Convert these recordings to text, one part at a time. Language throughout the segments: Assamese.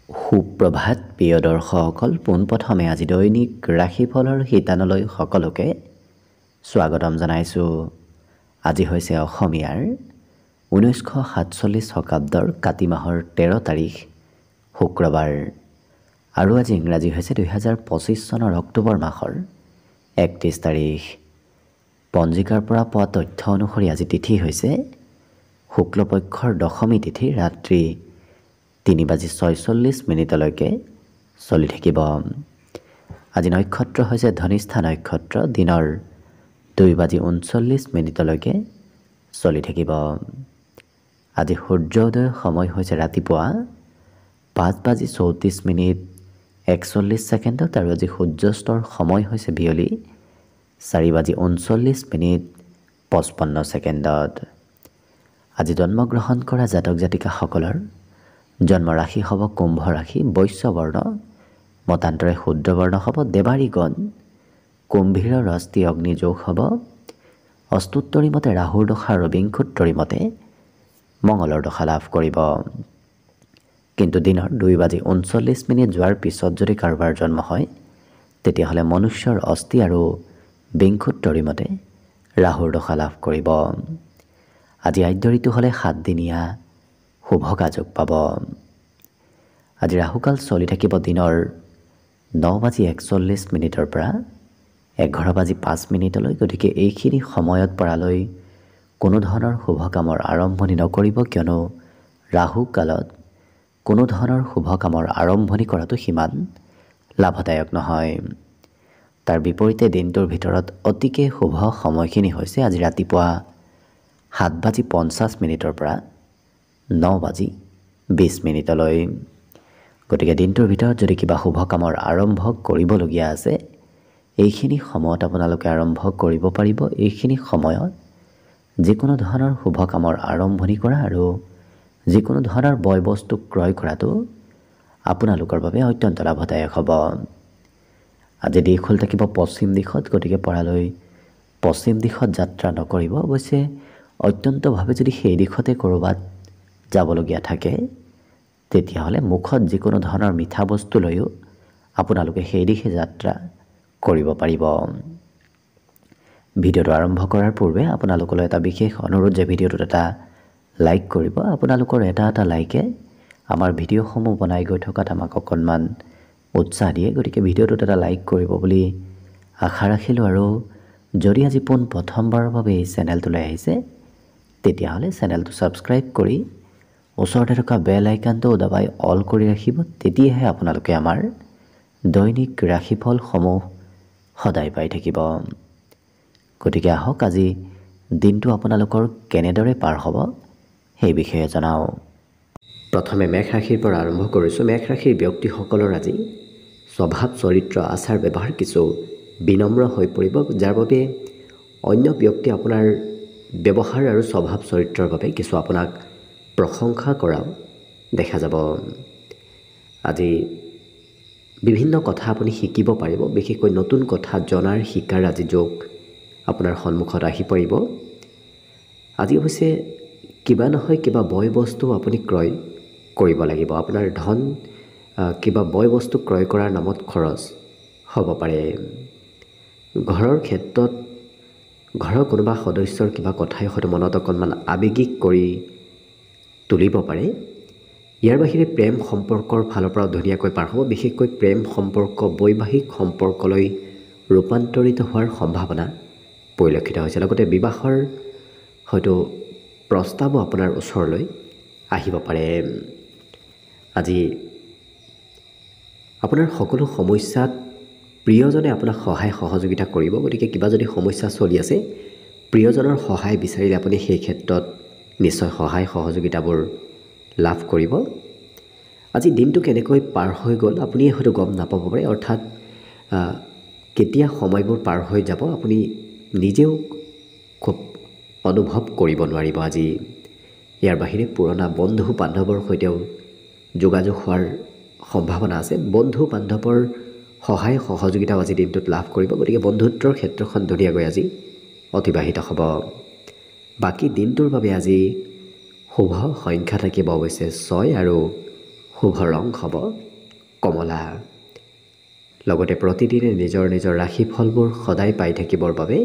সুপ্ৰভাত প্ৰিয় দৰ্শকসকল, পোনপ্ৰথমে আজি দৈনিক ৰাশিফলৰ শিতানলৈ সকলোকে স্বাগতম জনাইছোঁ। আজি হৈছে অসমীয়াৰ 1947 শকাব্দৰ কাতি মাহৰ 13 তাৰিখ শুক্ৰবাৰ আৰু আজি ইংৰাজী হৈছে 2025 চনৰ অক্টোবৰ মাহৰ 31 তাৰিখ। পঞ্জিকাৰ পৰা পোৱা তথ্য অনুসৰি আজি তিথি হৈছে শুক্লপক্ষৰ দশমী তিথি, ৰাত্ৰি 3:46 চলি থাকিব। আজি নক্ষত্ৰ হৈছে ধনিষ্ঠা নক্ষত্ৰ, দিনৰ 2:39 চলি থাকিব। আজি সূৰ্যোদয়ৰ সময় হৈছে ৰাতিপুৱা 5:34 আৰু আজি সূৰ্যাস্তৰ সময় হৈছে বিয়লি 4:39 আজি জন্মগ্ৰহণ কৰা জাতক জাতিকাসকলৰ জন্ম ৰাশি হ'ব কুম্ভ ৰাশি, বৈশ্য বৰ্ণ, মতান্তৰে শূদ্ৰ বৰ্ণ হ'ব, দেৱাৰীগণ কুম্ভীৰ ৰস্তি অগ্নিযোগ হ'ব, অস্তুত্তৰী মতে ৰাহুৰ দশা আৰু বিংশোত্তৰী মতে মঙলৰ দশা লাভ কৰিব। কিন্তু দিনৰ 2:39 যোৱাৰ পিছত যদি কাৰোবাৰ জন্ম হয় তেতিয়াহ'লে মনুষ্যৰ অস্থি আৰু বিংশোত্তৰী মতে ৰাহুৰ দশা লাভ কৰিব। আজি আদ্য ঋতু হ'লে 7 দিনীয়া শুভ কাযোগ পাব। আজি ৰাহুকাল চলি থাকিব দিনৰ 9:41 পৰা 11:05। গতিকে এইখিনি সময়ত পৰালৈ কোনো ধৰণৰ শুভ কামৰ আৰম্ভণি নকৰিব, কিয়নো ৰাহুকালত কোনো ধৰণৰ শুভ কামৰ আৰম্ভণি কৰাটো সিমান লাভদায়ক নহয়। তাৰ বিপৰীতে দিনটোৰ ভিতৰত অতিকে শুভ সময়খিনি হৈছে আজি ৰাতিপুৱা 7:50 পৰা 9:20। গতিকে দিনটোৰ ভিতৰত যদি কিবা শুভ কামৰ আৰম্ভ কৰিবলগীয়া আছে এইখিনি সময়ত আপোনালোকে আৰম্ভ কৰিব পাৰিব। এইখিনি সময়ত যিকোনো ধৰণৰ শুভ কামৰ আৰম্ভণি কৰা আৰু যিকোনো ধৰণৰ বয় বস্তু ক্ৰয় কৰাটো আপোনালোকৰ বাবে অত্যন্ত লাভদায়ক হ'ব। আজি দিশ হ'ল থাকিব পশ্চিম দিশত, গতিকে পৰালৈ পশ্চিম দিশত যাত্ৰা নকৰিব। অৱশ্যে অত্যন্তভাৱে যদি সেই দিশতে ক'ৰবাত যাবলগীয়া থাকে তেতিয়াহ'লে মুখত যিকোনো ধৰণৰ মিঠা বস্তু লৈও আপোনালোকে সেই দিশে যাত্ৰা কৰিব পাৰিব। ভিডিঅ'টো আৰম্ভ কৰাৰ পূৰ্বে আপোনালোকলৈ এটা বিশেষ অনুৰোধ যে ভিডিঅ'টোত এটা লাইক কৰিব। আপোনালোকৰ এটা লাইকে আমাৰ ভিডিঅ'সমূহ বনাই গৈ থকাত আমাক অকণমান উৎসাহ দিয়ে। গতিকে ভিডিঅ'টোত এটা লাইক কৰিব বুলি আশা ৰাখিলোঁ। আৰু যদি আজি প্ৰথমবাৰৰ বাবে এই চেনেলটোলৈ আহিছে তেতিয়াহ'লে চেনেলটো ছাবস্ক্ৰাইব কৰি ওচৰতে থকা বেল আইকনটো দবাই অল কৰি ৰাখিব। তেতিয়াহে আপোনালোকে আমাৰ দৈনিক ৰাশিফলসমূহ সদায় পাই থাকিব। গতিকে আহক আজি দিনটো আপোনালোকৰ কেনেদৰে পাৰ হ'ব সেই বিষয়ে জনাওঁ। প্ৰথমে মেষ ৰাশিৰ পৰা আৰম্ভ কৰিছোঁ। মেষ ৰাশিৰ ব্যক্তিসকলৰ আজি স্বভাৱ চৰিত্ৰ আচাৰ ব্যৱহাৰ কিছু বিনম্ৰ হৈ পৰিব, যাৰ বাবে অন্য ব্যক্তি আপোনাৰ ব্যৱহাৰ আৰু স্বভাৱ চৰিত্ৰৰ বাবে কিছু আপোনাক প্ৰশংসা কৰাও দেখা যাব। আজি বিভিন্ন কথা আপুনি শিকিব পাৰিব, বিশেষকৈ নতুন কথা জনাৰ শিকাৰ আজি যোগ আপোনাৰ সন্মুখত আহি পৰিব। আজি অৱশ্যে কিবা নহয় কিবা বয় বস্তু আপুনি ক্ৰয় কৰিব লাগিব। আপোনাৰ ধন কিবা বয় বস্তু ক্ৰয় কৰাৰ নামত খৰচ হ'ব পাৰে। ঘৰৰ ক্ষেত্ৰত ঘৰৰ কোনোবা সদস্যৰ কিবা কথাই হয়তো মনত অকণমান আৱেগিক কৰি তুলিব পাৰে। ইয়াৰ বাহিৰে প্ৰেম সম্পৰ্কৰ ফালৰ পৰাও ধুনীয়াকৈ পাৰ হ'ব। বিশেষকৈ প্ৰেম সম্পৰ্ক বৈবাহিক সম্পৰ্কলৈ ৰূপান্তৰিত হোৱাৰ সম্ভাৱনা পৰিলক্ষিত হৈছে। লগতে বিবাহৰ হয়তো প্ৰস্তাৱো আপোনাৰ ওচৰলৈ আহিব পাৰে। আজি আপোনাৰ সকলো সমস্যাত প্ৰিয়জনে আপোনাক সহায় সহযোগিতা কৰিব। গতিকে কিবা যদি সমস্যা চলি আছে প্ৰিয়জনৰ সহায় বিচাৰিলে আপুনি সেই ক্ষেত্ৰত নিশ্চয় সহায় সহযোগিতাবোৰ লাভ কৰিব। আজি দিনটো কেনেকৈ পাৰ হৈ গ'ল আপুনিয়ে হয়তো গম নাপাব পাৰে, অৰ্থাৎ কেতিয়া সময়বোৰ পাৰ হৈ যাব আপুনি নিজেও খুব অনুভৱ কৰিব নোৱাৰিব। আজি ইয়াৰ বাহিৰে পুৰণা বন্ধু বান্ধৱৰ সৈতেও যোগাযোগ হোৱাৰ সম্ভাৱনা আছে। বন্ধু বান্ধৱৰ সহায় সহযোগিতাও আজি দিনটোত লাভ কৰিব। গতিকে বন্ধুত্বৰ ক্ষেত্ৰখন ধুনীয়াকৈ আজি অতিবাহিত হ'ব। বাকী দিনটোৰ বাবে আজি শুভ সংখ্যা থাকিব অৱশ্যে 6 আৰু শুভ ৰং হ'ব কমলা। লগতে প্ৰতিদিনে নিজৰ নিজৰ ৰাশিফলবোৰ সদায় পাই থাকিবৰ বাবে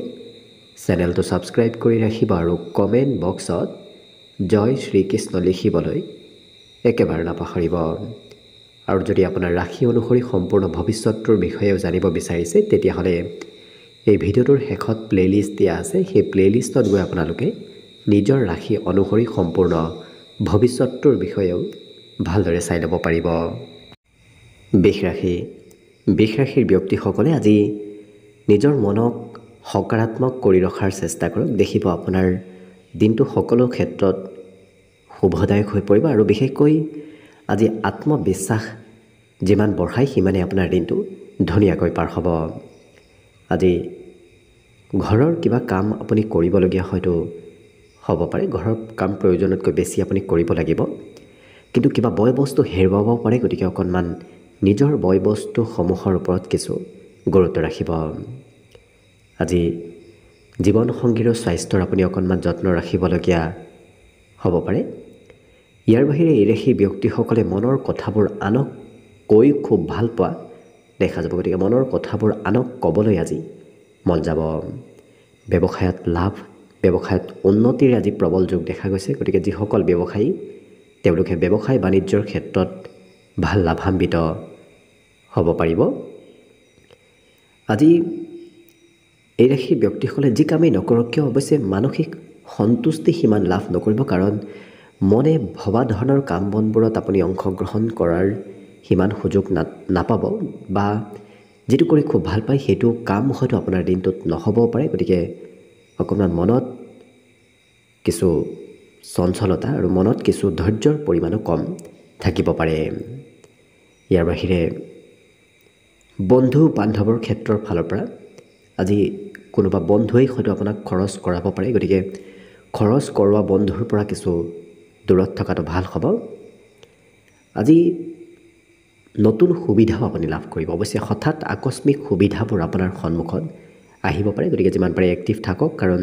চেনেলটো ছাবস্ক্ৰাইব কৰি ৰাখিব আৰু কমেণ্ট বক্সত জয় শ্ৰীকৃষ্ণ লিখিবলৈ একেবাৰে নাপাহৰিব। আৰু যদি আপোনাৰ ৰাশি অনুসৰি সম্পূৰ্ণ ভৱিষ্যতৰ বিষয়েও জানিব বিচাৰিছে তেতিয়াহ'লে এই ভিডিঅ'টোৰ শেষত প্লে'লিষ্ট দিয়া আছে। সেই প্লে'লিষ্টত গৈ আপোনালোকে নিজৰ ৰাশি অনুসৰি সম্পূৰ্ণ ভৱিষ্যতৰ বিষয়েও ভালদৰে চাই ল'ব পাৰিব। বৃষ ৰাশিৰ ব্যক্তিসকলে আজি নিজৰ মনক সকাৰাত্মক কৰি ৰখাৰ চেষ্টা কৰক। দেখিব আপোনাৰ দিনটো সকলো ক্ষেত্ৰত শুভদায়ক হৈ পৰিব আৰু বিশেষকৈ আজি আত্মবিশ্বাস যিমান বঢ়ায় সিমানে আপোনাৰ দিনটো ধুনীয়াকৈ পাৰ হ'ব। আজি ঘৰৰ কিবা কাম আপুনি কৰিবলগীয়া হয়তো হ'ব পাৰে। ঘৰৰ কাম প্ৰয়োজনতকৈ বেছি আপুনি কৰিব লাগিব, কিন্তু কিবা বয় বস্তু হেৰুৱাব পাৰে। গতিকে অকণমান নিজৰ বয় বস্তুসমূহৰ ওপৰত কিছু গুৰুত্ব ৰাখিব। আজি জীৱনসংগীৰ স্বাস্থ্যৰ আপুনি অকণমান যত্ন ৰাখিবলগীয়া হ'ব পাৰে। ইয়াৰ বাহিৰে এই ৰাশিৰ ব্যক্তিসকলে মনৰ কথাবোৰ আনক কৈ খুব ভাল পোৱা দেখা যাব। গতিকে মনৰ কথাবোৰ আনক ক'বলৈ আজি মন যাব। ব্যৱসায়ত লাভ, ব্যৱসায়ত উন্নতিৰ আজি প্ৰবল যোগ দেখা গৈছে। গতিকে যিসকল ব্যৱসায়ী তেওঁলোকে ব্যৱসায় বাণিজ্যৰ ক্ষেত্ৰত ভাল লাভান্বিত হ'ব পাৰিব। আজি এই ৰাশিৰ ব্যক্তিসকলে যি কামেই নকৰক কিয় অৱশ্যে মানসিক সন্তুষ্টি সিমান লাভ নকৰিব, কাৰণ মনে ভবা ধৰণৰ কাম বনবোৰত আপুনি অংশগ্ৰহণ কৰাৰ সিমান সুযোগ নাপাব, বা যিটো কৰি খুব ভাল পায় সেইটো কাম হয়তো আপোনাৰ দিনটোত নহ'বও পাৰে। গতিকে অকণমান মনত কিছু চঞ্চলতা আৰু মনত কিছু ধৈৰ্যৰ পৰিমাণো কম থাকিব পাৰে। ইয়াৰ বাহিৰে বন্ধু বান্ধৱৰ ক্ষেত্ৰৰ ফালৰ পৰা আজি কোনোবা বন্ধুৱেই হয়তো আপোনাক খৰচ কৰাব পাৰে। গতিকে খৰচ কৰোৱা বন্ধুৰ পৰা কিছু দূৰত থকাটো ভাল হ'ব। আজি নতুন সুবিধাও আপুনি লাভ কৰিব। অৱশ্যে হঠাৎ আকস্মিক সুবিধাবোৰ আপোনাৰ সন্মুখত আহিব পাৰে। গতিকে যিমান পাৰে এক্টিভ থাকক, কাৰণ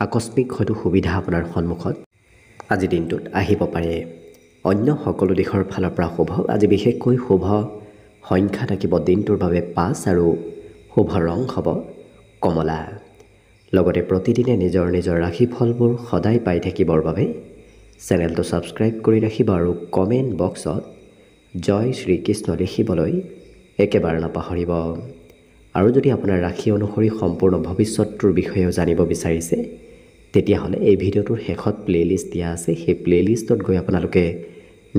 আকস্মিক হয়তো সুবিধা আপোনাৰ সন্মুখত আজি দিনটোত আহিব পাৰে। অন্য সকলো দিশৰ ফালৰ পৰা শুভ। আজি বিশেষকৈ শুভ সংখ্যা থাকিব দিনটোৰ বাবে 5 আৰু শুভ ৰং হ'ব কমলা। লগতে প্ৰতিদিনে নিজৰ নিজৰ ৰাশিফলবোৰ সদায় পাই থাকিবৰ বাবে চেনেলটো ছাবস্ক্ৰাইব কৰি ৰাখিব আৰু কমেণ্ট বক্সত জয় শ্ৰীকৃষ্ণ লিখিবলৈ একেবাৰে নাপাহৰিব। আৰু যদি আপোনাৰ ৰাশি অনুসৰি সম্পূৰ্ণ ভৱিষ্যতৰ বিষয়েও জানিব বিচাৰিছে তেতিয়াহ'লে এই ভিডিঅ'টোৰ শেষত প্লে'লিষ্ট দিয়া আছে। সেই প্লে'লিষ্টত গৈ আপোনালোকে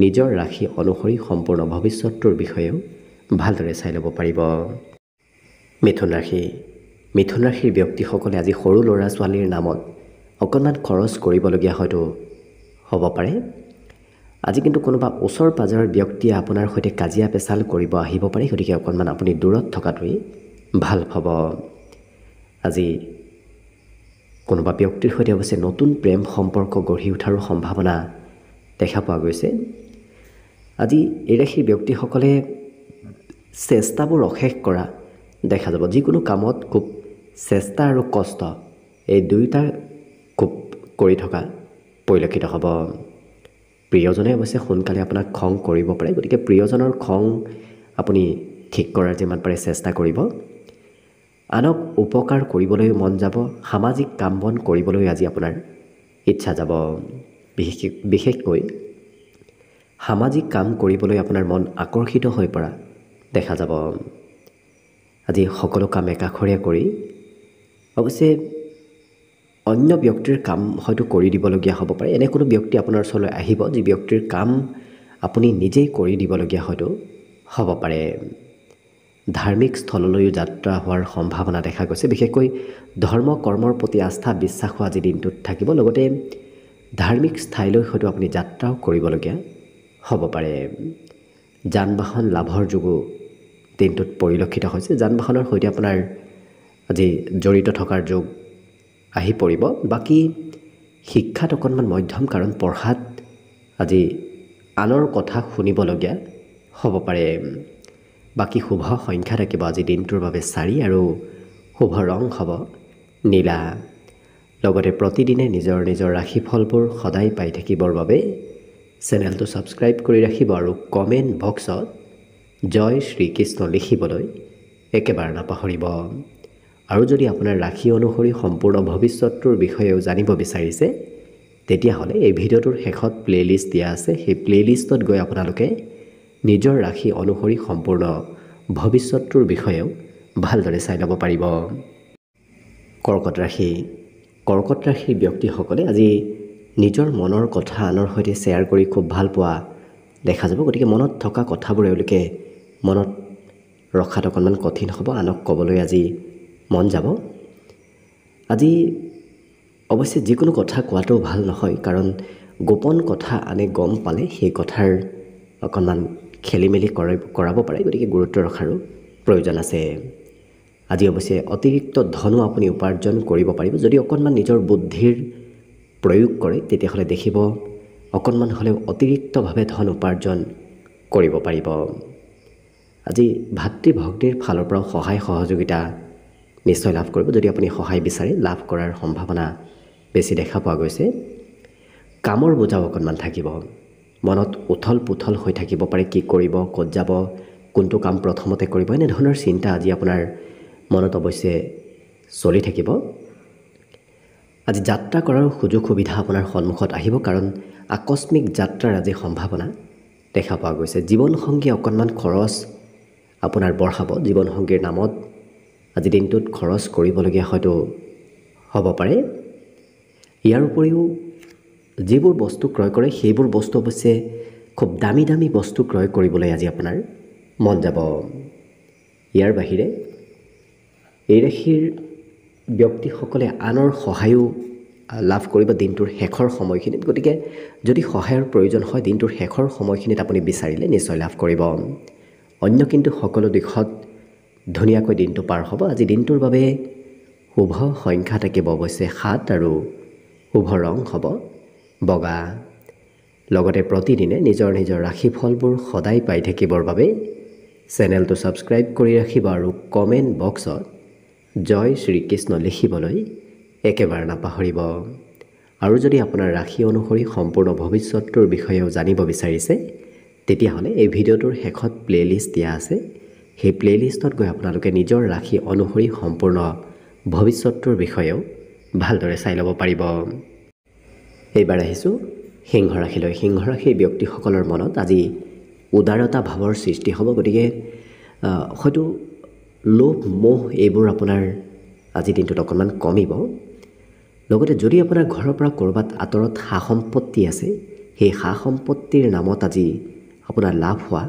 নিজৰ ৰাশি অনুসৰি সম্পূৰ্ণ ভৱিষ্যতৰ বিষয়েও ভালদৰে চাই ল'ব পাৰিব। মিথুন ৰাশিৰ ব্যক্তিসকলে আজি সৰু ল'ৰা ছোৱালীৰ নামত অকণমান খৰচ কৰিবলগীয়া হয়তো হ'ব পাৰে। আজি কিন্তু কোনোবা ওচৰ পাজৰৰ ব্যক্তিয়ে আপোনাৰ সৈতে কাজিয়া পেচাল কৰিব আহিব পাৰে। গতিকে অকণমান আপুনি দূৰত থকাটোৱেই ভাল হ'ব। আজি কোনোবা ব্যক্তিৰ সৈতে অৱশ্যে নতুন প্ৰেম সম্পৰ্ক গঢ়ি উঠাৰো সম্ভাৱনা দেখা পোৱা গৈছে। আজি এই ৰাশিৰ ব্যক্তিসকলে চেষ্টাবোৰ অশেষ কৰা দেখা যাব। যিকোনো কামত খুব চেষ্টা আৰু কষ্ট এই দুয়োটা খুব কৰি থকা পৰিলক্ষিত হ'ব। প্ৰিয়জনে অৱশ্যে সোনকালে আপোনাক খং কৰিব পাৰে। গতিকে প্ৰিয়জনৰ খং আপুনি ঠিক কৰাৰ যিমান পাৰে চেষ্টা কৰিব। আনক উপকাৰ কৰিবলৈ মন যাব। সামাজিক কাম বন কৰিবলৈ আজি আপোনাৰ ইচ্ছা যাব। বিশেষকৈ সামাজিক কাম কৰিবলৈ আপোনাৰ মন আকৰ্ষিত হৈ পৰা দেখা যাব। আজি সকলো কাম একাষৰীয়া কৰি অৱশ্যে অন্য ব্যক্তিৰ কাম হয়তো কৰি দিবলগীয়া হ'ব পাৰে। এনে কোনো ব্যক্তি আপোনাৰ ওচৰলৈ আহিব যি ব্যক্তিৰ কাম আপুনি নিজেই কৰি দিবলগীয়া হয়তো হ'ব পাৰে। ধাৰ্মিক স্থললৈও যাত্ৰা হোৱাৰ সম্ভাৱনা দেখা গৈছে। বিশেষকৈ ধৰ্ম কৰ্মৰ প্ৰতি আস্থা বিশ্বাসো আজি দিনটোত থাকিব। লগতে ধাৰ্মিক স্থায়লৈ হয়তো আপুনি যাত্ৰাও কৰিবলগীয়া হ'ব পাৰে। যান বাহন লাভৰ যোগো দিনটোত পৰিলক্ষিত হৈছে। যান বাহনৰ সৈতে আপোনাৰ আজি জড়িত থকাৰ যোগ আহি পৰিব। বাকী শিক্ষাত অকণমান মধ্যম, কাৰণ পঢ়াত আজি আনৰ কথা শুনিবলগীয়া হ'ব পাৰে। বাকী শুভ সংখ্যা থাকিব আজি দিনটোৰ বাবে 4 আৰু শুভ ৰং হ'ব নীলা। লগতে প্ৰতিদিনে নিজৰ নিজৰ ৰাশিফলবোৰ সদায় পাই থাকিবৰ বাবে চেনেলটো ছাবস্ক্ৰাইব কৰি ৰাখিব আৰু কমেণ্ট বক্সত জয় শ্ৰীকৃষ্ণ লিখিবলৈ একেবাৰে নাপাহৰিব। আৰু যদি আপোনাৰ ৰাশি অনুসৰি সম্পূৰ্ণ ভৱিষ্যতটোৰ বিষয়েও জানিব বিচাৰিছে তেতিয়াহ'লে এই ভিডিঅ'টোৰ শেষত প্লেলিষ্ট দিয়া আছে। সেই প্লেলিষ্টত গৈ আপোনালোকে নিজৰ ৰাশি অনুসৰি সম্পূৰ্ণ ভৱিষ্যতটোৰ বিষয়েও ভালদৰে চাই ল'ব পাৰিব। কৰ্কট ৰাশি। কৰ্কট ৰাশিৰ ব্যক্তিসকলে আজি নিজৰ মনৰ কথা আনৰ সৈতে শ্বেয়াৰ কৰি খুব ভাল পোৱা দেখা যাব। গতিকে মনত থকা কথাবোৰ এওঁলোকে মনত ৰখাত অকণমান কঠিন হ'ব, আনক ক'বলৈ আজি মন যাব। আজি অৱশ্যে যিকোনো কথা কোৱাটো ভাল নহয়, কাৰণ গোপন কথা আনে গম পালে সেই কথাৰ অকণমান খেলি মেলি কৰাব পাৰে। গতিকে গুৰুত্ব ৰখাৰো প্ৰয়োজন আছে। আজি অৱশ্যে অতিৰিক্ত ধনো আপুনি উপাৰ্জন কৰিব পাৰিব। যদি অকণমান নিজৰ বুদ্ধিৰ প্ৰয়োগ কৰে তেতিয়াহ'লে দেখিব অকণমান হ'লেও অতিৰিক্তভাৱে ধন উপাৰ্জন কৰিব পাৰিব। আজি ভাতৃ ভগ্নীৰ ফালৰ পৰাও সহায় সহযোগিতা নিশ্চয় লাভ কৰিব। যদি আপুনি সহায় বিচাৰে লাভ কৰাৰ সম্ভাৱনা বেছি দেখা পোৱা গৈছে। কামৰ বোজাও অকণমান থাকিব, মনত উথল পুথল হৈ থাকিব পাৰে। কি কৰিব, ক'ত যাব, কোনটো কাম প্ৰথমতে কৰিব, এনেধৰণৰ চিন্তা আজি আপোনাৰ মনত অৱশ্যে চলি থাকিব। আজি যাত্ৰা কৰাৰ সুযোগ সুবিধা আপোনাৰ সন্মুখত আহিব, কাৰণ আকস্মিক যাত্ৰাৰ আজি সম্ভাৱনা দেখা পোৱা গৈছে। জীৱনসংগী অকণমান খৰচ আপোনাৰ বঢ়াব। জীৱনসংগীৰ নামত আজি দিনটোত খৰচ কৰিবলগীয়া হয়তো হ'ব পাৰে। ইয়াৰ উপৰিও যিবোৰ বস্তু ক্ৰয় কৰে সেইবোৰ বস্তু অৱশ্যে খুব দামী দামী বস্তু ক্ৰয় কৰিবলৈ আজি আপোনাৰ মন যাব। ইয়াৰ বাহিৰে এই ৰাশিৰ ব্যক্তিসকলে আনৰ সহায়ো লাভ কৰিব দিনটোৰ শেষৰ সময়খিনিত। গতিকে যদি সহায়ৰ প্ৰয়োজন হয় দিনটোৰ শেষৰ সময়খিনিত আপুনি বিচাৰিলে নিশ্চয় লাভ কৰিব। অন্য কিন্তু সকলো দিশত ধুনীয়াকৈ দিনটো পাৰ হ'ব। আজি দিনটোৰ বাবে শুভ সংখ্যা থাকিব অৱশ্যে 7 আৰু শুভ ৰং হ'ব বগা। লগতে প্ৰতিদিনে নিজৰ নিজৰ ৰাশিফলবোৰ সদায় পাই থাকিবৰ বাবে চেনেলটো ছাবস্ক্ৰাইব কৰি ৰাখিব আৰু কমেণ্ট বক্সত জয় শ্ৰীকৃষ্ণ লিখিবলৈ একেবাৰে নাপাহৰিব। আৰু যদি আপোনাৰ ৰাশি অনুসৰি সম্পূৰ্ণ ভৱিষ্যতটোৰ বিষয়েও জানিব বিচাৰিছে তেতিয়াহ'লে এই ভিডিঅ'টোৰ শেষত প্লেলিষ্ট দিয়া আছে। সেই প্লেলিষ্টত গৈ আপোনালোকে নিজৰ ৰাশি অনুসৰি সম্পূৰ্ণ ভৱিষ্যতটোৰ বিষয়েও ভালদৰে চাই ল'ব পাৰিব। এইবাৰ আহিছোঁ সিংহ ৰাশিলৈ। সিংহ ৰাশিৰ ব্যক্তিসকলৰ মনত আজি উদাৰতা ভাৱৰ সৃষ্টি হ'ব। গতিকে হয়তো লোভ মোহ এইবোৰ আপোনাৰ আজি দিনটোত অকণমান কমিব। লগতে যদি আপোনাৰ ঘৰৰ পৰা ক'ৰবাত আঁতৰত সা সম্পত্তি আছে সেই সা সম্পত্তিৰ নামত আজি আপোনাৰ লাভ হোৱা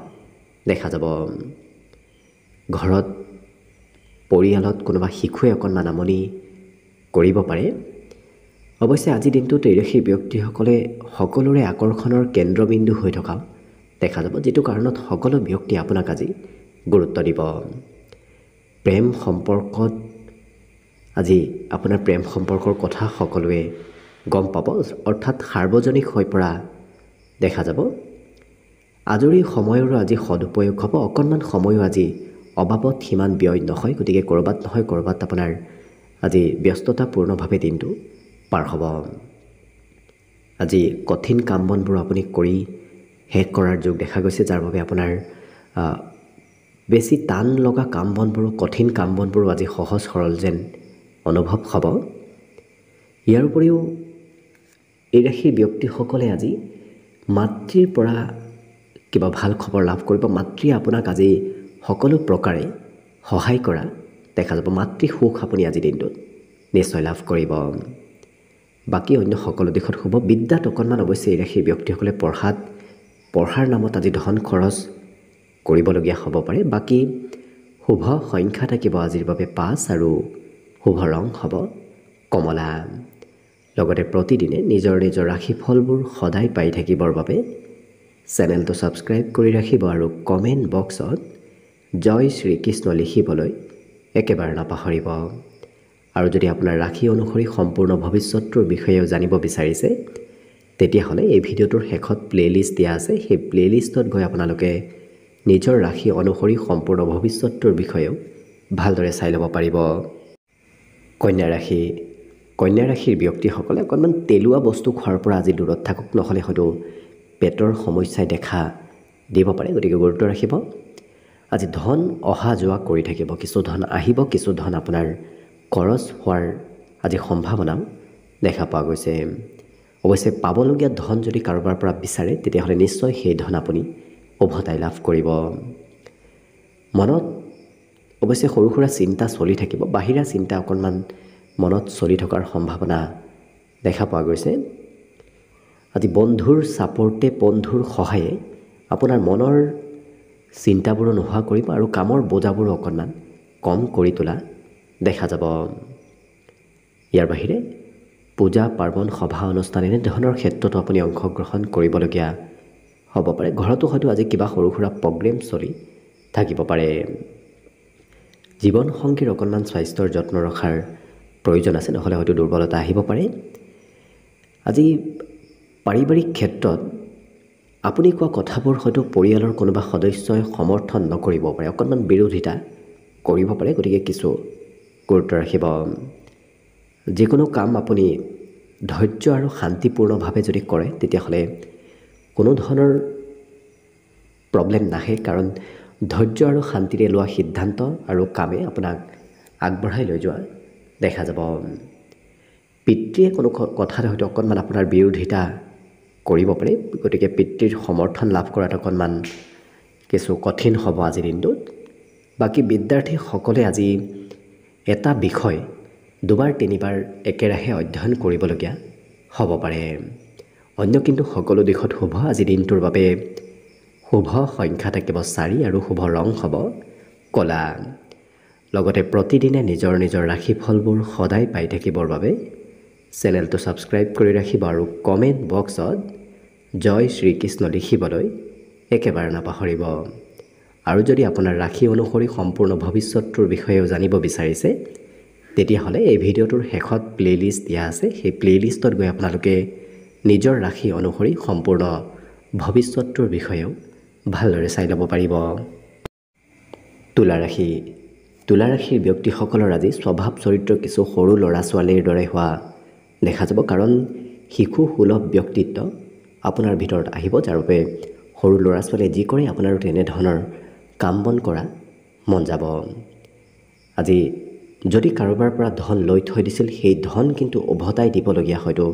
দেখা যাব। ঘৰত পৰিয়ালত কোনোবা শিশুৱে অকণমান আমনি কৰিব পাৰে। অৱশ্যে আজিৰ দিনটোত এই ৰাশিৰ ব্যক্তিসকলে সকলোৰে আকৰ্ষণৰ কেন্দ্ৰবিন্দু হৈ থকা দেখা যাব, যিটো কাৰণত সকলো ব্যক্তি আপোনাক আজি গুৰুত্ব দিব। প্ৰেম সম্পৰ্কত আজি আপোনাৰ প্ৰেম সম্পৰ্কৰ কথা সকলোৱে গম পাব, অৰ্থাৎ সাৰ্বজনিক হৈ পৰা দেখা যাব। আজৰি সময়ৰো আজি সদুপয়োগ হ'ব। অকণমান সময়ো আজি অবাবত সিমান ব্যয় নহয়। গতিকে ক'ৰবাত নহয় ক'ৰবাত আপোনাৰ আজি ব্যস্ততাপূৰ্ণভাৱে দিনটো পাৰ হ'ব। আজি কঠিন কাম বনবোৰ আপুনি কৰি শেষ কৰাৰ যোগ দেখা গৈছে, যাৰ বাবে আপোনাৰ বেছি টান লগা কাম বনবোৰো কঠিন কাম বনবোৰো আজি সহজ সৰল যেন অনুভৱ হ'ব। ইয়াৰ উপৰিও এই ৰাশিৰ ব্যক্তিসকলে আজি মাতৃৰ পৰা কিবা ভাল খবৰ লাভ কৰিব। মাতৃয়ে আপোনাক আজি সকলো প্ৰকাৰে সহায় কৰা দেখা যাব। মাতৃ সুখ আপুনি আজি দিনটোত নিশ্চয় লাভ কৰিব। বাকী অন্য সকলো দিশত শুভ। বিদ্যাত অকণমান অৱশ্যে এই ৰাশিৰ ব্যক্তিসকলে পঢ়াৰ নামত আজি ধন খৰচ কৰিবলগীয়া হ'ব পাৰে। বাকী শুভ সংখ্যা থাকিব আজিৰ বাবে 5 আৰু শুভ ৰং হ'ব কমলা। লগতে প্ৰতিদিনে নিজৰ নিজৰ ৰাশিফলবোৰ সদায় পাই থাকিবৰ বাবে চেনেলটো ছাবস্ক্ৰাইব কৰি ৰাখিব আৰু কমেণ্ট বক্সত জয় শ্ৰীকৃষ্ণ লিখিবলৈ একেবাৰে নাপাহৰিব। আৰু যদি আপোনাৰ ৰাশি অনুসৰি সম্পূৰ্ণ ভৱিষ্যতটোৰ বিষয়েও জানিব বিচাৰিছে তেতিয়াহ'লে এই ভিডিঅ'টোৰ শেষত প্লেলিষ্ট দিয়া আছে। সেই প্লেলিষ্টত গৈ আপোনালোকে নিজৰ ৰাশি অনুসৰি সম্পূৰ্ণ ভৱিষ্যতটোৰ বিষয়েও ভালদৰে চাই ল'ব পাৰিব। কন্যা ৰাশি। কন্যা ৰাশিৰ ব্যক্তিসকলে অকণমান তেলুৱা বস্তু খোৱাৰ পৰা আজি দূৰত থাকক, নহ'লে হয়তো পেটৰ সমস্যাই দেখা দিব পাৰে, গতিকে গুৰুত্ব ৰাখিব। আজি ধন অহা যোৱা কৰি থাকিব, কিছু ধন আহিব, কিছু ধন আপোনাৰ খৰচ হোৱাৰ আজি সম্ভাৱনাও দেখা পোৱা গৈছে। অৱশ্যে পাবলগীয়া ধন যদি কাৰোবাৰ পৰা বিচাৰে তেতিয়াহ'লে নিশ্চয় সেই ধন আপুনি উভতাই লাভ কৰিব। মনত অৱশ্যে সৰু সুৰা চিন্তা চলি থাকিব, বাহিৰা চিন্তা অকণমান মনত চলি থকাৰ সম্ভাৱনা দেখা পোৱা গৈছে। আজি বন্ধুৰ ছাপৰ্টে, বন্ধুৰ সহায়ে আপোনাৰ মনৰ চিন্তাবোৰো নোহোৱা কৰিব আৰু কামৰ বোজাবোৰো অকণমান কম কৰি তোলা দেখা যাব। ইয়াৰ বাহিৰে পূজা পাৰ্বণ সভা অনুষ্ঠান এনেধৰণৰ ক্ষেত্ৰতো আপুনি অংশগ্ৰহণ কৰিবলগীয়া হ'ব পাৰে। ঘৰতো হয়তো আজি কিবা সৰু সুৰা প্ৰগ্ৰেম চলি থাকিব পাৰে। জীৱনসংগীৰ অকণমান স্বাস্থ্যৰ যত্ন ৰখাৰ প্ৰয়োজন আছে, নহ'লে হয়তো দুৰ্বলতা আহিব পাৰে। আজি পাৰিবাৰিক ক্ষেত্ৰত আপুনি কোৱা কথাবোৰ হয়তো পৰিয়ালৰ কোনোবা সদস্যই সমৰ্থন নকৰিব পাৰে, অকণমান বিৰোধিতা কৰিব পাৰে, গতিকে কিছু গুৰুত্ব ৰাখিব। যিকোনো কাম আপুনি ধৈৰ্য আৰু শান্তিপূৰ্ণভাৱে যদি কৰে তেতিয়াহ'লে কোনো ধৰণৰ প্ৰব্লেম নাহে, কাৰণ ধৈৰ্য আৰু শান্তিৰে লোৱা সিদ্ধান্ত আৰু কামে আপোনাক আগবঢ়াই লৈ যোৱা দেখা যাব। পিতৃয়ে কোনো কথাত হয়তো অকণমান আপোনাৰ বিৰোধিতা কৰিব পাৰে, গতিকে পিতৃৰ সমৰ্থন লাভ কৰাত অকণমান কিছু কঠিন হ'ব আজিৰ দিনটোত। বাকী বিদ্যাৰ্থীসকলে আজি এটা বিষয় দুবাৰ তিনিবাৰ একেৰাহে অধ্যয়ন কৰিবলগীয়া হ'ব পাৰে। অন্য কিন্তু সকলো দিশত শুভ। আজি দিনটোৰ বাবে শুভ সংখ্যা থাকিব 4 আৰু শুভ ৰং হ'ব ক'লা। লগতে প্ৰতিদিনে নিজৰ নিজৰ ৰাশিফলবোৰ সদায় পাই থাকিবৰ বাবে চেনেলটো ছাবস্ক্ৰাইব কৰি ৰাখিব আৰু কমেণ্ট বক্সত জয় শ্ৰীকৃষ্ণ লিখিবলৈ একেবাৰে নাপাহৰিব। আৰু যদি আপোনাৰ ৰাশি অনুসৰি সম্পূৰ্ণ ভৱিষ্যতটোৰ বিষয়েও জানিব বিচাৰিছে তেতিয়াহ'লে এই ভিডিঅ'টোৰ শেষত প্লে'লিষ্ট দিয়া আছে, সেই প্লে'লিষ্টত গৈ আপোনালোকে নিজৰ ৰাশি অনুসৰি সম্পূৰ্ণ ভৱিষ্যতটোৰ বিষয়েও ভালদৰে চাই ল'ব পাৰিব। তুলা ৰাশি। তুলা ৰাশিৰ ব্যক্তিসকলৰ আজি স্বভাৱ চৰিত্ৰ কিছু সৰু ল'ৰা ছোৱালীৰ দৰে হোৱা দেখা যাব, কাৰণ শিশু সুলভ ব্যক্তিত্ব আপোনাৰ ভিতৰত আহিব, যাৰ বাবে সৰু ল'ৰা ছোৱালীয়ে যি কৰে আপোনাৰো তেনেধৰণৰ কাম বন কৰা মন যাব। আজি যদি কাৰোবাৰ পৰা ধন লৈ থৈ দিছিল সেই ধন কিন্তু উভতাই দিবলগীয়া হয়তো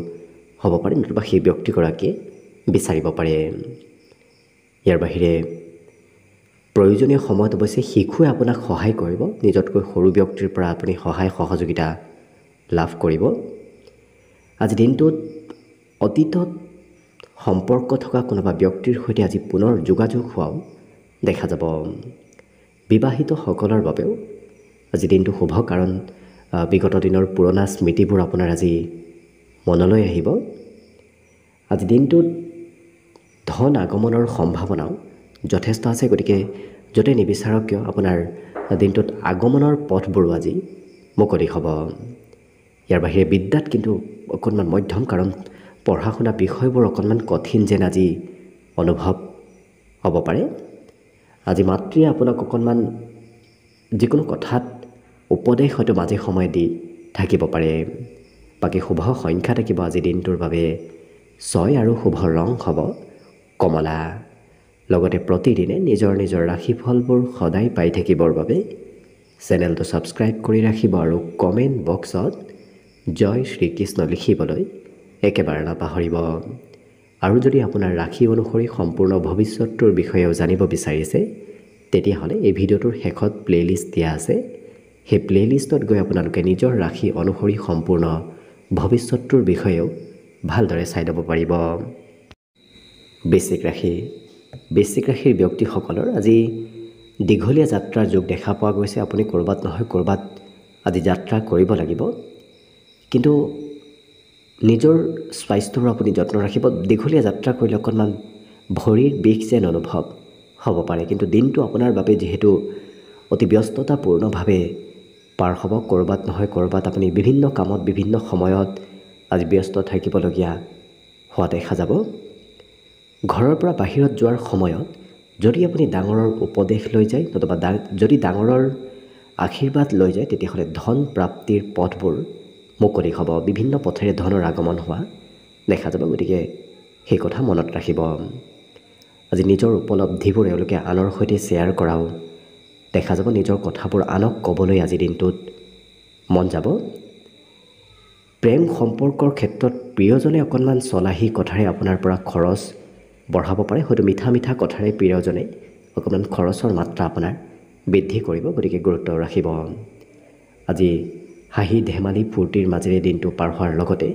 হ'ব পাৰে, নতুবা সেই ব্যক্তিগৰাকীয়ে বিচাৰিব পাৰে। ইয়াৰ বাহিৰে প্ৰয়োজনীয় সময়ত অৱশ্যে শিশুৱে আপোনাক সহায় কৰিব, নিজতকৈ সৰু ব্যক্তিৰ পৰা আপুনি সহায় সহযোগিতা লাভ কৰিব। আজি দিনটোত অতীতত সম্পৰ্ক থকা কোনোবা ব্যক্তিৰ সৈতে আজি পুনৰ যোগাযোগ হোৱাও দেখা যাব। বিবাহিতসকলৰ বাবেও আজি দিনটো শুভ, কাৰণ বিগত দিনৰ পুৰণা স্মৃতিবোৰ আপোনাৰ আজি মনলৈ আহিব। আজি দিনটোত ধন আগমনৰ সম্ভাৱনাও যথেষ্ট আছে, গতিকে য'তে নিবিচাৰক কিয় আপোনাৰ দিনটোত আগমনৰ পথবোৰো আজি মুকলি হ'ব। ইয়াৰ বাহিৰে বিদ্যাত কিন্তু অকণমান মধ্যম, কাৰণ পঢ়া শুনা বিষয়বোৰ অকণমান কঠিন যেন আজি অনুভৱ হ'ব পাৰে। আজি মাতৃয়ে আপোনাক অকণমান যিকোনো কথাত উপদেশ হয়তো মাজে সময়ে দি থাকিব পাৰে। বাকী শুভ সংখ্যা থাকিব আজি দিনটোৰ বাবে 6 আৰু শুভ ৰং হ'ব কমলা। লগতে প্ৰতিদিনে নিজৰ নিজৰ ৰাশিফলবোৰ সদায় পাই থাকিবৰ বাবে চেনেলটো ছাবস্ক্ৰাইব কৰি ৰাখিব আৰু কমেণ্ট বক্সত জয় শ্ৰীকৃষ্ণ লিখিবলৈ একেবাৰে নাপাহৰিব। আৰু যদি আপোনাৰ ৰাশি অনুসৰি সম্পূৰ্ণ ভৱিষ্যতটোৰ বিষয়েও জানিব বিচাৰিছে তেতিয়াহ'লে এই ভিডিঅ'টোৰ শেষত প্লে'লিষ্ট দিয়া আছে, সেই প্লে'লিষ্টত গৈ আপোনালোকে নিজৰ ৰাশি অনুসৰি সম্পূৰ্ণ ভৱিষ্যতটোৰ বিষয়েও ভালদৰে চাই ল'ব পাৰিব। বৃশ্চিক ৰাশি। বৃশ্চিক ৰাশিৰ ব্যক্তিসকলৰ আজি দীঘলীয়া যাত্ৰাৰ যোগ দেখা পোৱা গৈছে। আপুনি ক'ৰবাত নহয় ক'ৰবাত আজি যাত্ৰা কৰিব লাগিব, কিন্তু নিজৰ স্বাস্থ্যৰ আপুনি যত্ন ৰাখিব। দীঘলীয়া যাত্ৰা কৰিলে অকণমান ভৰিৰ বিষ যেন অনুভৱ হ'ব পাৰে, কিন্তু দিনটো আপোনাৰ বাবে যিহেতু অতি ব্যস্ততাপূৰ্ণভাৱে পাৰ হ'ব, ক'ৰবাত নহয় ক'ৰবাত আপুনি বিভিন্ন কামত বিভিন্ন সময়ত আজি ব্যস্ত থাকিবলগীয়া হোৱা দেখা যাব। ঘৰৰ পৰা বাহিৰত যোৱাৰ সময়ত যদি আপুনি ডাঙৰৰ উপদেশ লৈ যায়, নতুবা যদি ডাঙৰৰ আশীৰ্বাদ লৈ যায় তেতিয়াহ'লে ধন প্ৰাপ্তিৰ পথবোৰ মুকলি হ'ব, বিভিন্ন পথেৰে ধনৰ আগমন হোৱা দেখা যাব। গতিকে সেই কথা মনত ৰাখিব। আজি নিজৰ উপলব্ধিবোৰ এওঁলোকে আনৰ সৈতে শ্বেয়াৰ কৰাও দেখা যাব। নিজৰ কথাবোৰ আনক ক'বলৈ আজিৰ দিনটোত মন যাব। প্ৰেম সম্পৰ্কৰ ক্ষেত্ৰত প্ৰিয়জনে অকণমান চলাহী কথাৰে আপোনাৰ পৰা খৰচ বঢ়াব পাৰে। হয়তো মিঠা মিঠা কথাৰে প্ৰিয়জনে অকণমান খৰচৰ মাত্ৰা আপোনাৰ বৃদ্ধি কৰিব, গতিকে গুৰুত্ব ৰাখিব। আজি হাঁহি ধেমালি ফূৰ্তিৰ মাজেৰে দিনটো পাৰ হোৱাৰ লগতে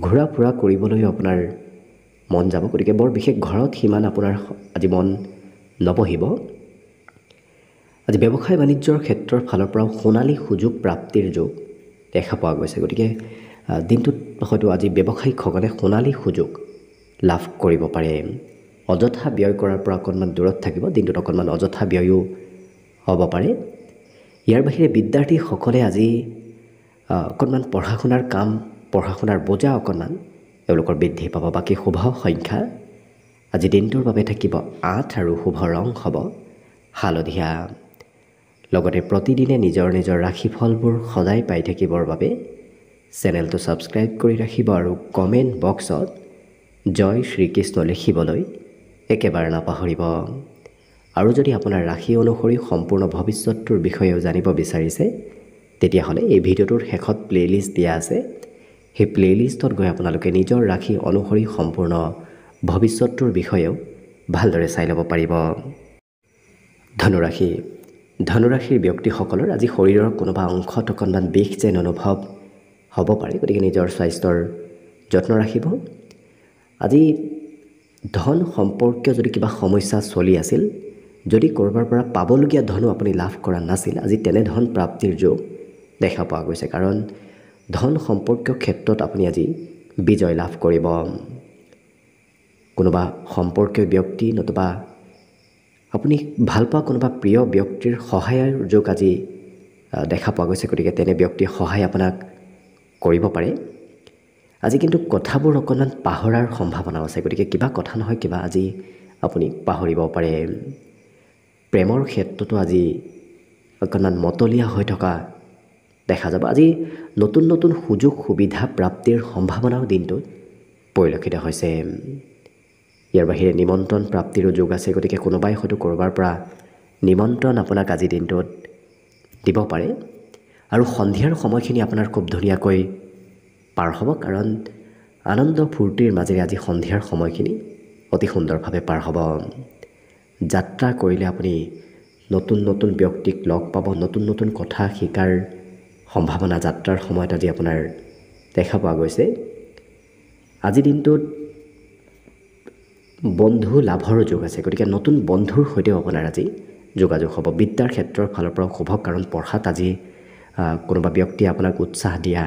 ঘূৰা ফুৰা কৰিবলৈ আপোনাৰ মন যাব, গতিকে বৰ বিশেষ ঘৰত সিমান আপোনাৰ আজি মন নবহিব। আজি ব্যৱসায় বাণিজ্যৰ ক্ষেত্ৰৰ ফালৰ পৰাও সোণালী সুযোগ প্ৰাপ্তিৰ যোগ দেখা পোৱা গৈছে, গতিকে দিনটোত হয়তো আজি ব্যৱসায়িকসকলে সোণালী সুযোগ লাভ কৰিব পাৰে। অযথা ব্যয় কৰাৰ পৰা অকণমান দূৰত থাকিব। দিনটোত অকণমান অযথা ব্যয়ো হ'ব পাৰে। ইয়াৰ বাহিৰে বিদ্যাৰ্থীসকলে আজি অকণমান পঢ়া শুনাৰ বোজা অকণমান এওঁলোকৰ বৃদ্ধি পাব। বাকী শুভ সংখ্যা আজি দিনটোৰ বাবে থাকিব 8 আৰু শুভ ৰং হ'ব হালধীয়া। লগতে প্ৰতিদিনে নিজৰ নিজৰ ৰাশিফলবোৰ সদায় পাই থাকিবৰ বাবে চেনেলটো ছাবস্ক্ৰাইব কৰি ৰাখিব আৰু কমেণ্ট বক্সত জয় শ্ৰীকৃষ্ণ লিখিবলৈ একেবাৰে নাপাহৰিব। আৰু যদি আপোনাৰ ৰাশি অনুসৰি সম্পূৰ্ণ ভৱিষ্যতটোৰ বিষয়েও জানিব বিচাৰিছে, তেতিয়াহ'লে এই ভিডিঅ'টোৰ শেষত প্লে'লিষ্ট দিয়া আছে। সেই প্লে'লিষ্টত গৈ আপোনালোকে নিজৰ ৰাশি অনুসৰি সম্পূৰ্ণ ভৱিষ্যতটোৰ বিষয়েও ভালদৰে চাই ল'ব পাৰিব। ধনুৰাশিৰ ব্যক্তিসকলৰ আজি শৰীৰৰ কোনোবা অংশত অকণমান বিষ যেন অনুভৱ হ'ব পাৰে, গতিকে নিজৰ স্বাস্থ্যৰ যত্ন ৰাখিব। আজি ধন সম্পৰ্কীয় যদি কিবা সমস্যা চলি আছিল, যদি ক'ৰবাৰ পৰা পাবলগীয়া ধনো আপুনি লাভ কৰা নাছিল, আজি তেনে ধন প্ৰাপ্তিৰ যোগ দেখা পোৱা গৈছে। কাৰণ ধন সম্পৰ্কীয় ক্ষেত্ৰত আপুনি আজি বিজয় লাভ কৰিব। কোনোবা সম্পৰ্কীয় ব্যক্তি নতুবা আপুনি ভালপোৱা কোনোবা প্ৰিয় ব্যক্তিৰ সহায়ৰ যোগ আজি দেখা পোৱা গৈছে, গতিকে তেনে ব্যক্তিৰ সহায় আপোনাক কৰিব পাৰে। আজি কিন্তু কথাবোৰ অকণমান পাহৰাৰ সম্ভাৱনাও আছে, গতিকে কিবা কথা নহয় কিবা আজি আপুনি পাহৰিব পাৰে। প্ৰেমৰ ক্ষেত্ৰতো আজি অকণমান মতলীয়া হৈ থকা দেখা যাব। আজি নতুন নতুন সুযোগ সুবিধা প্ৰাপ্তিৰ সম্ভাৱনাও দিনটোত পৰিলক্ষিত হৈছে। ইয়াৰ বাহিৰে নিমন্ত্ৰণ প্ৰাপ্তিৰো যোগ আছে, গতিকে কোনোবাই হয়তো ক'ৰবাৰ পৰা নিমন্ত্ৰণ আপোনাক আজিৰ দিনটোত দিব পাৰে। আৰু সন্ধিয়াৰ সময়খিনি আপোনাৰ খুব ধুনীয়াকৈ পাৰ হ'ব, কাৰণ আনন্দ ফূৰ্তিৰ মাজেৰে আজি সন্ধিয়াৰ সময়খিনি অতি সুন্দৰভাৱে পাৰ হ'ব। যাত্ৰা কৰিলে আপুনি নতুন নতুন ব্যক্তিক লগ পাব, নতুন নতুন কথা শিকাৰ সম্ভাৱনা যাত্ৰাৰ সময়ত আজি আপোনাৰ দেখা পোৱা গৈছে। আজিৰ দিনটোত বন্ধু লাভৰ যোগ আছে, গতিকে নতুন বন্ধুৰ সৈতেও আপোনাৰ আজি যোগাযোগ হ'ব। বিদ্যাৰ ক্ষেত্ৰৰ ফালৰ পৰাও শুভ, কাৰণ পঢ়াত আজি কোনোবা ব্যক্তিয়ে আপোনাক উৎসাহ দিয়া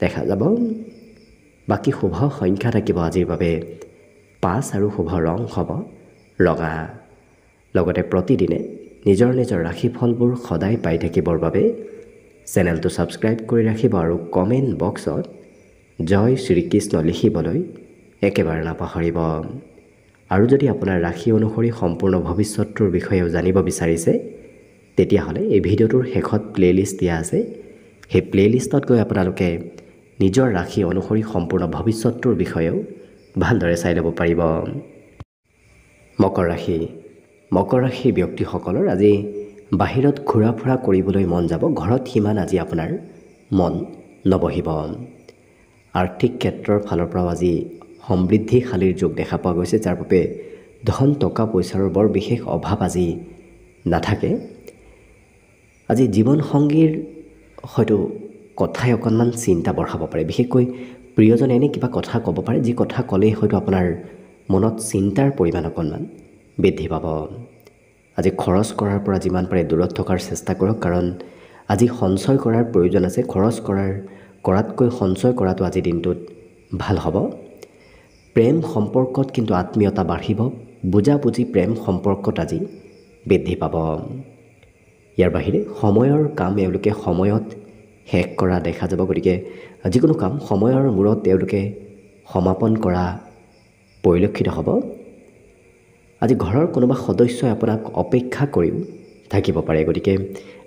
দেখা যাব। বাকী শুভ সংখ্যা থাকিব আজিৰ বাবে 5 আৰু শুভ ৰং হ'ব ৰঙা। লগতে প্ৰতিদিনে নিজৰ নিজৰ ৰাশিফলবোৰ সদায় পাই থাকিবৰ বাবে চেনেলটো ছাবস্ক্ৰাইব কৰি ৰাখিব আৰু কমেণ্ট বক্সত জয় শ্ৰীকৃষ্ণ লিখিবলৈ একেবাৰে নাপাহৰিব। আৰু যদি আপোনাৰ ৰাশি অনুসৰি সম্পূৰ্ণ ভৱিষ্যতটোৰ বিষয়েও জানিব বিচাৰিছে, তেতিয়াহ'লে এই ভিডিঅ'টোৰ শেষত প্লে'লিষ্ট দিয়া আছে। সেই প্লে'লিষ্টত গৈ আপোনালোকে নিজৰ ৰাশি অনুসৰি সম্পূৰ্ণ ভৱিষ্যতটোৰ বিষয়েও ভালদৰে চাই ল'ব পাৰিব। মকৰ ৰাশিৰ ব্যক্তিসকলৰ আজি বাহিৰত ঘূৰা ফুৰা কৰিবলৈ মন যাব। ঘৰত সিমান আজি আপোনাৰ মন নবহিব। আৰ্থিক ক্ষেত্ৰৰ ফালৰ পৰাও আজি সমৃদ্ধিশালীৰ যোগ দেখা পোৱা গৈছে, যাৰ বাবে ধন টকা পইচাৰ বৰ বিশেষ অভাৱ আজি নাথাকে। আজি জীৱনসংগীৰ হয়তো কথাই অকণমান চিন্তা বঢ়াব পাৰে, বিশেষকৈ প্ৰিয়জনে এনে কিবা কথা ক'ব পাৰে, যি কথা ক'লেই হয়তো আপোনাৰ মনত চিন্তাৰ পৰিমাণ অকণমান বৃদ্ধি পাব। আজি খৰচ কৰাৰ পৰা যিমান পাৰে দূৰত থকাৰ চেষ্টা কৰক, কাৰণ আজি সঞ্চয় কৰাৰ প্ৰয়োজন আছে। খৰচ কৰাতকৈ সঞ্চয় কৰাটো আজিৰ দিনটোত ভাল হ'ব। প্ৰেম সম্পৰ্কত কিন্তু আত্মীয়তা বাঢ়িব, বুজাবুজি প্ৰেম সম্পৰ্কত আজি বৃদ্ধি পাব। ইয়াৰ বাহিৰে সময়ৰ কাম এওঁলোকে সময়ত শেষ কৰা দেখা যাব, গতিকে যিকোনো কাম সময়ৰ মূৰত তেওঁলোকে সমাপন কৰা পৰিলক্ষিত হ'ব। আজি ঘৰৰ কোনোবা সদস্যই আপোনাক অপেক্ষা কৰিও থাকিব পাৰে, গতিকে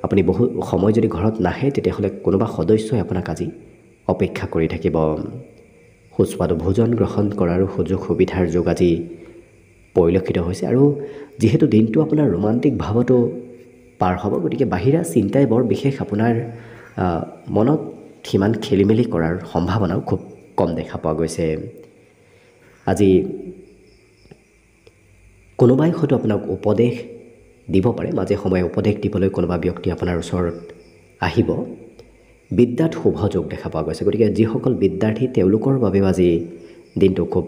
আপুনি বহু সময় যদি ঘৰত নাহে, তেতিয়াহ'লে কোনোবা সদস্যই আপোনাক আজি অপেক্ষা কৰি থাকিব। সুস্বাদু ভোজন গ্ৰহণ কৰাৰো সুযোগ সুবিধাৰ যোগ আজি পৰিলক্ষিত হৈছে আৰু যেহেতু দিনটো আপোনাৰ ৰোমান্টিক ভাৱতো পাৰ হ'ব গতিকে বাহিৰা চিন্তাই বৰ বিশেষ আপোনাৰ মনত সিমান খেলিমেলি কৰাৰ সম্ভাৱনাও খুব কম দেখা পোৱা গৈছে আজি কোনোবাই হয়তো আপোনাক উপদেশ দিব পাৰে মাজে সময়ে উপদেশ দিবলৈ কোনোবা ব্যক্তি আপোনাৰ ওচৰত আহিব বিদ্যাত শুভ যোগ দেখা পোৱা গৈছে গতিকে যিসকল বিদ্যাৰ্থী তেওঁলোকৰ বাবে আজি দিনটো খুব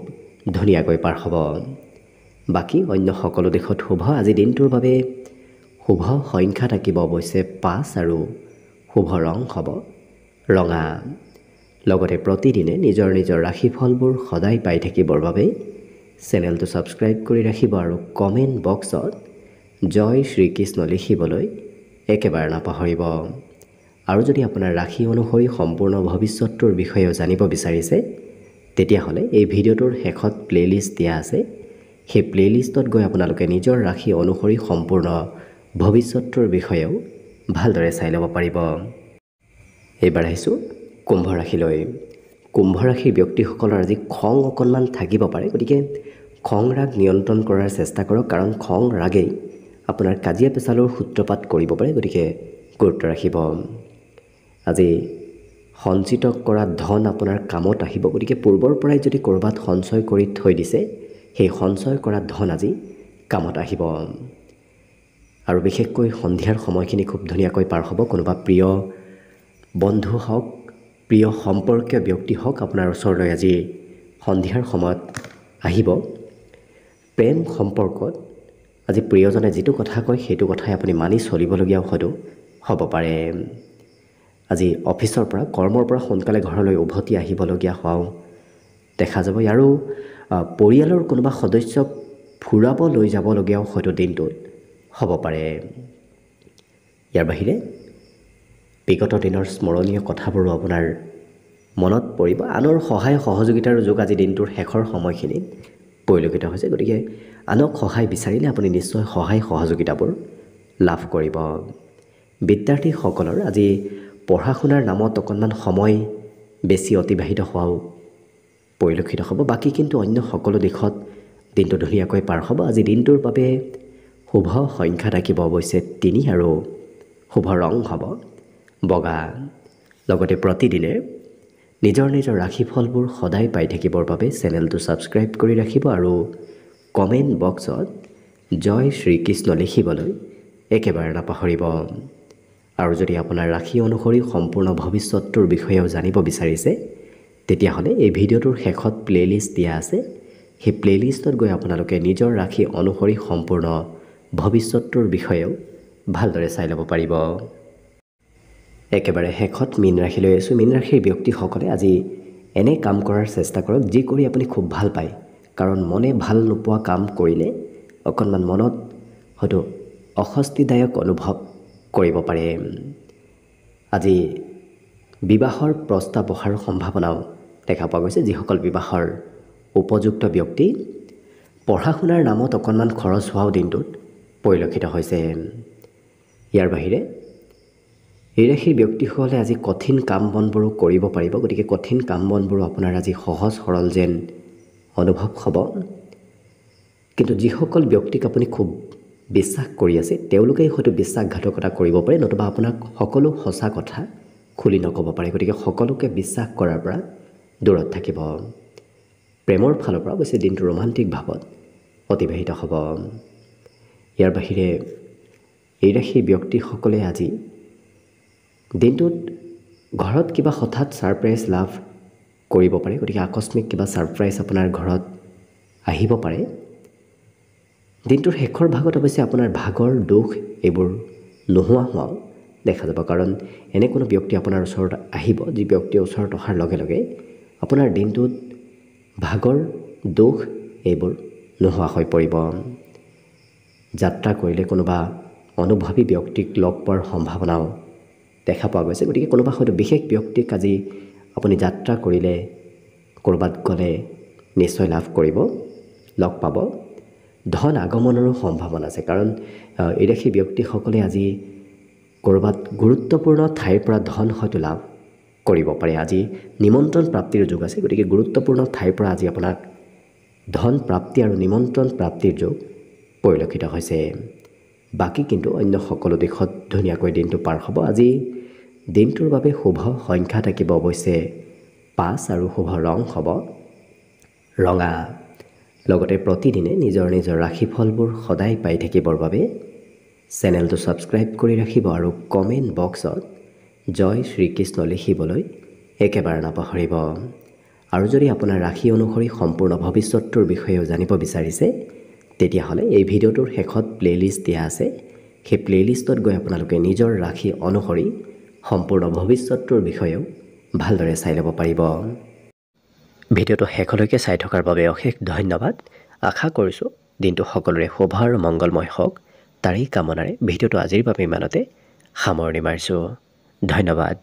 ধুনীয়াকৈ পাৰ হ'ব বাকী অন্য সকলো দিশত শুভ আজি দিনটোৰ বাবে শুভ সংখ্যা থাকিব অৱশ্যে 5 আৰু শুভ ৰং হ'ব ৰঙা লগতে প্ৰতিদিনে নিজৰ নিজৰ ৰাশিফলবোৰ সদায় পাই থাকিবৰ বাবে চেনেলটো ছাবস্ক্ৰাইব কৰি ৰাখিব আৰু কমেণ্ট বক্সত জয় শ্ৰীকৃষ্ণ লিখিবলৈ একেবাৰে নাপাহৰিব আৰু যদি আপোনাৰ ৰাশি অনুসৰি সম্পূৰ্ণ ভৱিষ্যতৰ বিষয়েও জানিব বিচাৰিছে তেতিয়াহ'লে এই ভিডিঅ'টোৰ শেষত প্লেলিষ্ট দিয়া আছে সেই প্লেলিষ্টত গৈ আপোনালোকে নিজৰ ৰাশি অনুসৰি সম্পূৰ্ণ ভৱিষ্যতৰ বিষয়েও ভালদৰে চাই ল'ব পাৰিব এইবাৰ আহিছোঁ কুম্ভ ৰাশিলৈ কুম্ভ ৰাশিৰ ব্যক্তিসকলৰ আজি খং অকণমান থাকিব পাৰে গতিকে খং ৰাগ নিয়ন্ত্ৰণ কৰাৰ চেষ্টা কৰক কাৰণ খং ৰাগেই আপোনাৰ কাজিয়া পেচালৰ সূত্ৰপাত কৰিব পাৰে গতিকে গুৰুত্ব ৰাখিব আজি সঞ্চিত কৰা ধন আপোনাৰ কামত আহিব গতিকে পূৰ্বৰ পৰাই যদি ক'ৰবাত সঞ্চয় কৰি থৈ দিছে সেই সঞ্চয় কৰা ধন আজি কামত আহিব আৰু বিশেষকৈ সন্ধিয়াৰ সময়খিনি খুব ধুনীয়াকৈ পাৰ হ'ব কোনোবা প্ৰিয় বন্ধু হওক প্ৰিয় সম্পৰ্কীয় ব্যক্তি হওক আপোনাৰ ওচৰলৈ আজি সন্ধিয়াৰ সময়ত আহিব প্ৰেম সম্পৰ্কত আজি প্ৰিয়জনে যিটো কথা কয় সেইটো কথাই আপুনি মানি চলিবলগীয়াও হয়তো হ'ব পাৰে আজি অফিচৰ পৰা কৰ্মৰ পৰা সোনকালে ঘৰলৈ উভতি আহিবলগীয়া হোৱাও দেখা যাব আৰু পৰিয়ালৰ কোনোবা সদস্যক ফুৰাব লৈ যাবলগীয়াও হয়তো দিনটোত হ'ব পাৰে ইয়াৰ বাহিৰে বিগত দিনৰ স্মৰণীয় কথাবোৰো আপোনাৰ মনত পৰিব আনৰ সহায় সহযোগিতাৰ যোগ আজি দিনটোৰ শেষৰ সময়খিনিত পৰিলক্ষিত হৈছে গতিকে আনক সহায় বিচাৰিলে আপুনি নিশ্চয় সহায় সহযোগিতাবোৰ লাভ কৰিব বিদ্যাৰ্থীসকলৰ আজি পঢ়া শুনাৰ নামত অকণমান সময় বেছি অতিবাহিত হোৱাও পৰিলক্ষিত হ'ব বাকী কিন্তু অন্য সকলো দিশত দিনটো ধুনীয়াকৈ পাৰ হ'ব আজি দিনটোৰ বাবে শুভ সংখ্যা থাকিব অৱশ্যে 3 আৰু শুভ ৰং হ'ব বগা লগতে প্ৰতিদিনে নিজৰ নিজৰ ৰাশিফলবোৰ সদায় পাই থাকিবৰ বাবে চেনেলটো ছাবস্ক্ৰাইব কৰি ৰাখিব আৰু কমেণ্ট বক্সত জয় শ্ৰীকৃষ্ণ লিখিবলৈ একেবাৰে নাপাহৰিব আৰু যদি আপোনাৰ ৰাশি অনুসৰি সম্পূৰ্ণ ভৱিষ্যতৰ বিষয়েও জানিব বিচাৰিছে তেতিয়াহ'লে এই ভিডিঅ'টোৰ শেষত প্লেলিষ্ট দিয়া আছে সেই প্লেলিষ্টত গৈ আপোনালোকে নিজৰ ৰাশি অনুসৰি সম্পূৰ্ণ ভৱিষ্যতৰ বিষয়েও ভালদৰে চাই ল'ব পাৰিব একেবাৰে শেষত মীন ৰাশিলৈ আছোঁ মীন ৰাশিৰ ব্যক্তিসকলে আজি এনে কাম কৰাৰ চেষ্টা কৰক যি কৰি আপুনি খুব ভাল পায় কাৰণ মনে ভাল নোপোৱা কাম কৰিলে অকণমান মনত হয়তো অস্বস্তিদায়ক অনুভৱ কৰিব পাৰে আজি বিবাহৰ প্ৰস্তাৱ অহাৰ সম্ভাৱনাও দেখা পোৱা গৈছে যিসকল বিবাহৰ উপযুক্ত ব্যক্তি পঢ়া শুনাৰ নামত অকণমান খৰচ হোৱাও দিনটোত পৰিলক্ষিত হৈছে ইয়াৰ বাহিৰে এই ৰাশিৰ ব্যক্তিসকলে আজি কঠিন কাম বনবোৰো কৰিব পাৰিব গতিকে কঠিন কাম বনবোৰো আপোনাৰ আজি সহজ সৰল যেন অনুভৱ হ'ব কিন্তু যিসকল ব্যক্তিক আপুনি খুব বিশ্বাস কৰি আছে তেওঁলোকেই হয়তো বিশ্বাসঘাতকতা কৰিব পাৰে নতুবা আপোনাক সকলো সঁচা কথা খুলি নক'ব পাৰে গতিকে সকলোকে বিশ্বাস কৰাৰ পৰা দূৰত থাকিব প্ৰেমৰ ফালৰ পৰা অৱশ্যে দিনটো ৰোমান্টিক ভাৱত অতিবাহিত হ'ব ইয়াৰ বাহিৰে এই ৰাশিৰ ব্যক্তিসকলে আজি দিনটোত ঘৰত কিবা হঠাৎ ছাৰপ্ৰাইজ লাভ কৰিব পাৰে গতিকে আকস্মিক কিবা ছাৰপ্ৰাইজ আপোনাৰ ঘৰত আহিব পাৰে দিনটোৰ শেষৰ ভাগত অৱশ্যে আপোনাৰ ভাগৰ দুখ এইবোৰ নোহোৱা হোৱাও দেখা যাব কাৰণ এনে কোনো ব্যক্তি আপোনাৰ ওচৰত আহিব যি ব্যক্তিৰ ওচৰত অহাৰ লগে লগে আপোনাৰ দিনটোত ভাগৰ দুখ এইবোৰ নোহোৱা হৈ পৰিব যাত্ৰা কৰিলে কোনোবা অনুভৱী ব্যক্তিক লগ পোৱাৰ সম্ভাৱনাও দেখা পোৱা গৈছে গতিকে কোনোবা হয়তো বিশেষ ব্যক্তিক আজি আপুনি যাত্ৰা কৰিলে ক'ৰবাত গ'লে নিশ্চয় লাভ কৰিব লগ পাব ধন আগমনৰো সম্ভাৱনা আছে কাৰণ এই ৰাশিৰ ব্যক্তিসকলে আজি ক'ৰবাত গুৰুত্বপূৰ্ণ ঠাইৰ পৰা ধন হয়তো লাভ কৰিব পাৰে। আজি নিমন্ত্ৰণ প্ৰাপ্তিৰ যোগ আছে, গতিকে গুৰুত্বপূৰ্ণ ঠাইৰ পৰা আজি আপোনাক ধন প্ৰাপ্তি আৰু নিমন্ত্ৰণ প্ৰাপ্তিৰ যোগ পৰিলক্ষিত হৈছে। বাকী কিন্তু অন্য সকলো দিশত ধুনীয়াকৈ দিনটো পাৰ হ'ব। আজি দিনটোৰ বাবে শুভ সংখ্যা থাকিব অৱশ্যে 5 আৰু শুভ ৰং হ'ব ৰঙা। লগতে প্ৰতিদিনে নিজৰ নিজৰ ৰাশিফলবোৰ সদায় পাই থাকিবৰ বাবে চেনেলটো ছাবস্ক্ৰাইব কৰি ৰাখিব আৰু কমেণ্ট বক্সত জয় শ্ৰীকৃষ্ণ লিখিবলৈ একেবাৰে নাপাহৰিব। আৰু যদি আপোনাৰ ৰাশি অনুসৰি সম্পূৰ্ণ ভৱিষ্যতটোৰ বিষয়েও জানিব বিচাৰিছে, তেতিয়াহ'লে এই ভিডিঅ'টোৰ শেষত প্লে'লিষ্ট দিয়া আছে। সেই প্লে'লিষ্টত গৈ আপোনালোকে নিজৰ ৰাশি অনুসৰি সম্পূৰ্ণ ভৱিষ্যতটোৰ বিষয়েও ভালদৰে চাই ল'ব পাৰিব। ভিডিঅ'টো শেষলৈকে চাই থকাৰ বাবে অশেষ ধন্যবাদ। আশা কৰিছোঁ দিনটো সকলোৰে শুভ আৰু মংগলময় হওক, তাৰেই কামনাৰে ভিডিঅ'টো আজিৰ বাবে ইমানতে সামৰণি মাৰিছোঁ। ধন্যবাদ।